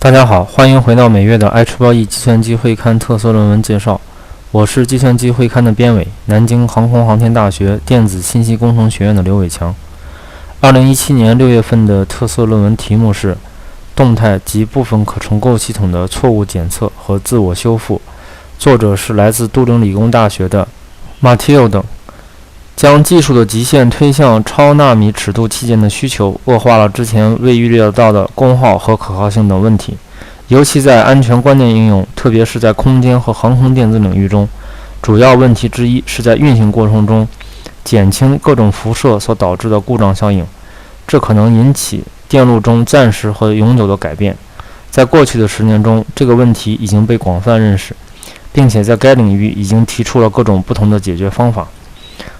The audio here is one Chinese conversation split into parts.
大家好，欢迎回到每月的 IEEE 计算机会刊特色论文介绍。我是计算机会刊的编委，南京航空航天大学电子信息工程学院的刘伟强。2017年6月份的特色论文题目是动态及部分可重构系统的错误检测和自我修复，作者是来自都灵理工大学的马蒂奥等。将技术的极限推向超纳米尺度器件的需求，恶化了之前未预料到的功耗和可靠性等问题。尤其在安全关键应用，特别是在空间和航空电子领域中，主要问题之一是在运行过程中减轻各种辐射所导致的故障效应，这可能引起电路中暂时和永久的改变。在过去的10年中，这个问题已经被广泛认识，并且在该领域已经提出了各种不同的解决方法。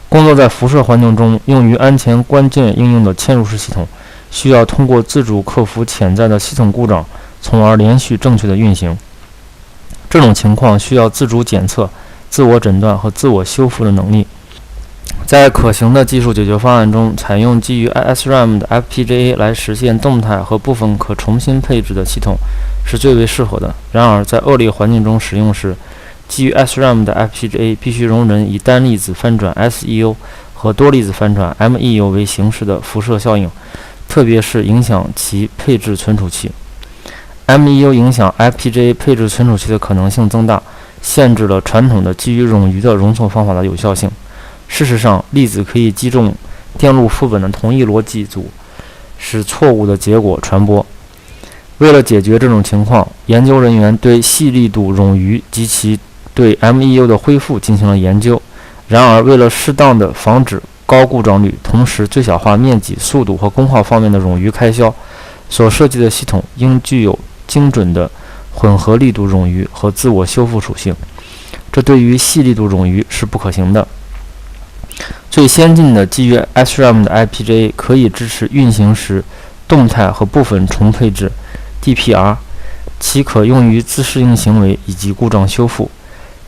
工作在辐射环境中用于安全关键应用的嵌入式系统，需要通过自主克服潜在的系统故障，从而连续正确的运行。这种情况需要自主检测、自我诊断和自我修复的能力。在可行的技术解决方案中，采用基于 SRAM 的 FPGA 来实现动态和部分可重新配置的系统是最为适合的。然而，在恶劣环境中使用时，基于 SRAM 的 FPGA 必须容忍以单粒子翻转 SEU 和多粒子翻转 MEU 为形式的辐射效应，特别是影响其配置存储器。MEU 影响 FPGA 配置存储器的可能性增大，限制了传统的基于冗余的容错方法的有效性。事实上，粒子可以击中电路副本的同一逻辑组，使错误的结果传播。为了解决这种情况，研究人员对细粒度冗余及其对 MEU 的恢复进行了研究。然而，为了适当地防止高故障率，同时最小化面积、速度和功耗方面的冗余开销，所设计的系统应具有精准的混合力度冗余和自我修复属性，这对于细粒度冗余是不可行的。最先进的基于 SRAM 的 FPGA 可以支持运行时动态和部分重配置 DPR， 其可用于自适应行为以及故障修复。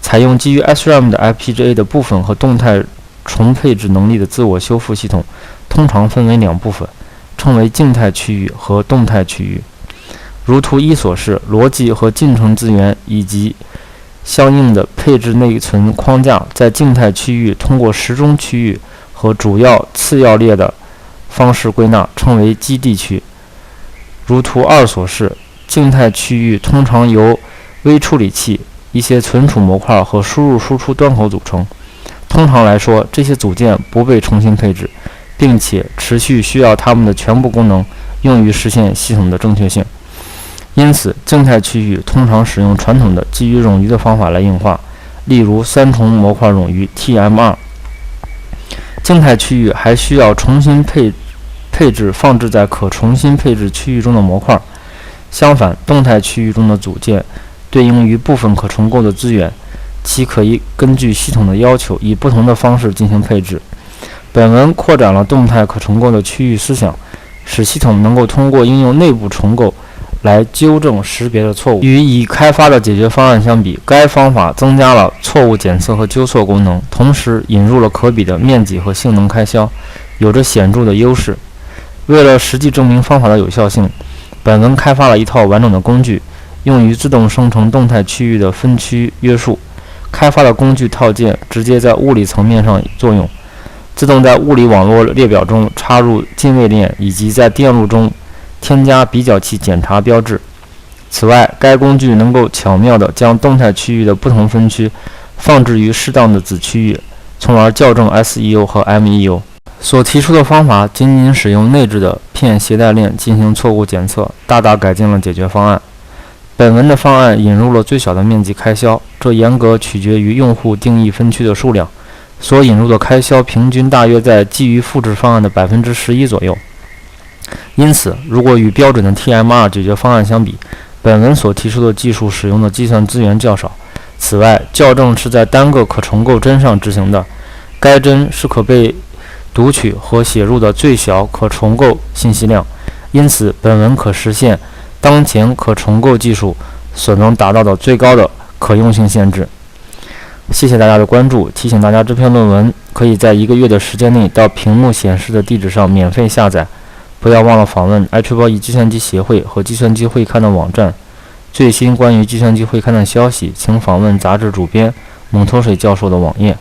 采用基于 SRAM 的 FPGA 的部分和动态重配置能力的自我修复系统，通常分为2部分，称为静态区域和动态区域。如图1所示，逻辑和进程资源以及相应的配置内存框架在静态区域通过时钟区域和主要次要列的方式归纳，称为基地区。如图2所示，静态区域通常由微处理器、一些存储模块和输入输出端口组成。通常来说，这些组件不被重新配置，并且持续需要它们的全部功能用于实现系统的正确性。因此，静态区域通常使用传统的基于冗余的方法来硬化，例如3重模块冗余 TMR。静态区域还需要重新配置放置在可重新配置区域中的模块。相反，动态区域中的组件对应于部分可重构的资源，其可以根据系统的要求以不同的方式进行配置。本文扩展了动态可重构的区域思想，使系统能够通过应用内部重构来纠正识别的错误。与已开发的解决方案相比，该方法增加了错误检测和纠错功能，同时引入了可比的面积和性能开销，有着显著的优势。为了实际证明方法的有效性，本文开发了一套完整的工具，用于自动生成动态区域的分区约束。开发的工具套件直接在物理层面上作用，自动在物理网络列表中插入进位链，以及在电路中添加比较器检查标志。此外，该工具能够巧妙地将动态区域的不同分区放置于适当的子区域，从而校正 SEU 和 MEU。所提出的方法仅仅使用内置的片携带链进行错误检测，大大改进了解决方案。本文的方案引入了最小的面积开销，这严格取决于用户定义分区的数量，所引入的开销平均大约在基于复制方案的11%左右。因此，如果与标准的 TMR 解决方案相比，本文所提出的技术使用的计算资源较少。此外，校正是在单个可重构帧上执行的，该帧是可被读取和写入的最小可重构信息量，因此本文可实现当前可重构技术所能达到的最高的可用性限制。谢谢大家的关注，提醒大家这篇论文可以在1个月的时间内到屏幕显示的地址上免费下载。不要忘了访问 IEEE 计算机协会和计算机会刊的网站。最新关于计算机会刊的消息，请访问杂志主编蒙脱水教授的网页。